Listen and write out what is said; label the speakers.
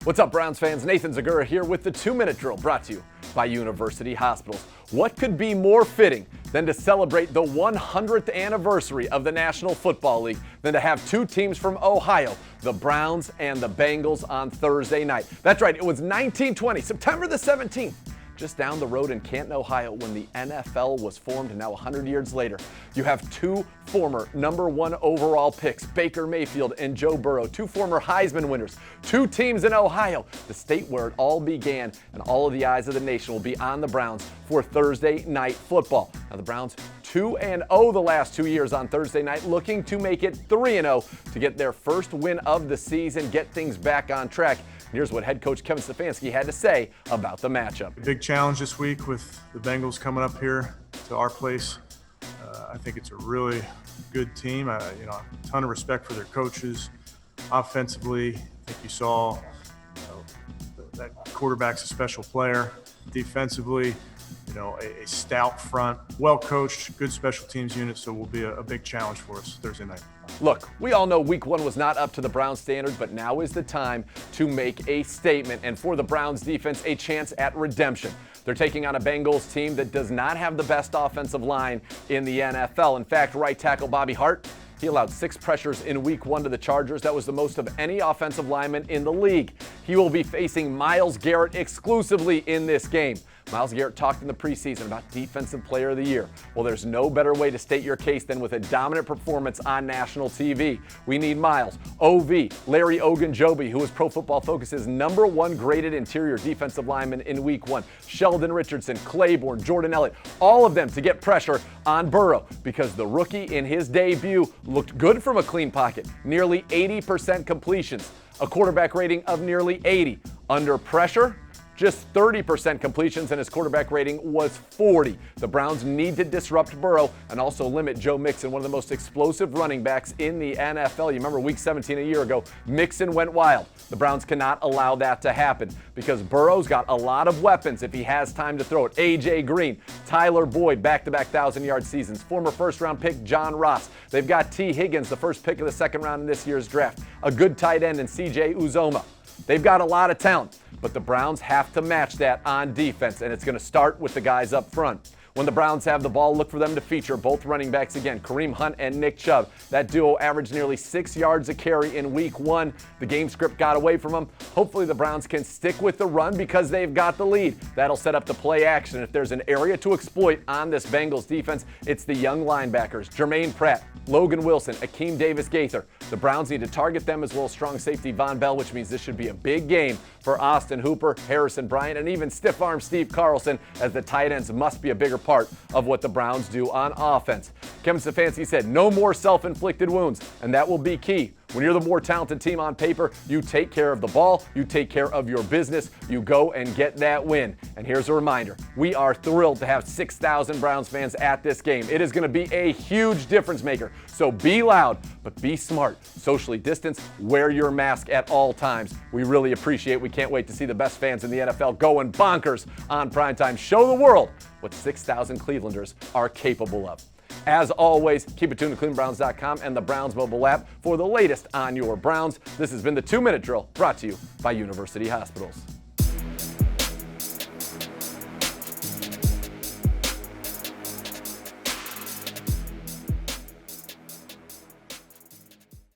Speaker 1: What's up, Browns fans? Nathan Zegura here with the 2-Minute Drill, brought to you by University Hospitals. What could be more fitting than to celebrate the 100th anniversary of the National Football League than to have two teams from Ohio, the Browns and the Bengals, on Thursday night? That's right, it was 1920, September the 17th. Just down the road in Canton, Ohio, when the NFL was formed, and now 100 years later, you have two former #1 overall picks, Baker Mayfield and Joe Burrow, two former Heisman winners, two teams in Ohio, the state where it all began, and all of the eyes of the nation will be on the Browns for Thursday night football. Now the Browns 2-0 the last 2 years on Thursday night, looking to make it 3-0 to get their first win of the season, get things back on track. Here's what head coach Kevin Stefanski had to say about the matchup.
Speaker 2: A big challenge this week with the Bengals coming up here to our place. I think it's a really good team. A ton of respect for their coaches. Offensively, I think you saw that quarterback's a special player. Defensively, a stout front, well coached, good special teams unit, so will be a big challenge for us Thursday night.
Speaker 1: Look, we all know week 1 was not up to the Browns standard, but now is the time to make a statement, and for the Browns defense, a chance at redemption. They're taking on a Bengals team that does not have the best offensive line in the NFL. In fact, right tackle Bobby Hart, he allowed 6 pressures in week 1 to the Chargers. That was the most of any offensive lineman in the league. He will be facing Myles Garrett exclusively in this game. Myles Garrett talked in the preseason about Defensive Player of the Year. Well, there's no better way to state your case than with a dominant performance on national TV. We need Myles, OV, Larry Ogunjobi, who was Pro Football Focus's #1 graded interior defensive lineman in week 1, Sheldon Richardson, Claiborne, Jordan Elliott, all of them to get pressure on Burrow, because the rookie in his debut looked good from a clean pocket, nearly 80% completions, a quarterback rating of nearly 80. Under pressure, just 30% completions, and his quarterback rating was 40. The Browns need to disrupt Burrow and also limit Joe Mixon, one of the most explosive running backs in the NFL. You remember week 17 a year ago, Mixon went wild. The Browns cannot allow that to happen because Burrow's got a lot of weapons if he has time to throw it. A.J. Green, Tyler Boyd, back-to-back 1,000-yard seasons. Former first-round pick John Ross. They've got T. Higgins, the first pick of the second round in this year's draft. A good tight end in C.J. Uzomah. They've got a lot of talent, but the Browns have to match that on defense, and it's going to start with the guys up front. When the Browns have the ball, look for them to feature both running backs again, Kareem Hunt and Nick Chubb. That duo averaged nearly 6 yards a carry in week 1. The game script got away from them. Hopefully the Browns can stick with the run because they've got the lead. That'll set up the play action. If there's an area to exploit on this Bengals defense, it's the young linebackers, Jermaine Pratt, Logan Wilson, Akeem Davis-Gaither. The Browns need to target them, as well as strong safety Von Bell, which means this should be a big game for Austin Hooper, Harrison Bryant, and even stiff arm Steve Carlson, as the tight ends must be a bigger part of what the Browns do on offense. Kevin Stefanski said no more self-inflicted wounds, and that will be key. When you're the more talented team on paper, you take care of the ball, you take care of your business, you go and get that win. And here's a reminder, we are thrilled to have 6,000 Browns fans at this game. It is going to be a huge difference maker. So be loud, but be smart. Socially distance, wear your mask at all times. We really appreciate it. We can't wait to see the best fans in the NFL going bonkers on primetime. Show the world what 6,000 Clevelanders are capable of. As always, keep it tuned to ClevelandBrowns.com and the Browns mobile app for the latest on your Browns. This has been the 2-Minute Drill, brought to you by University Hospitals.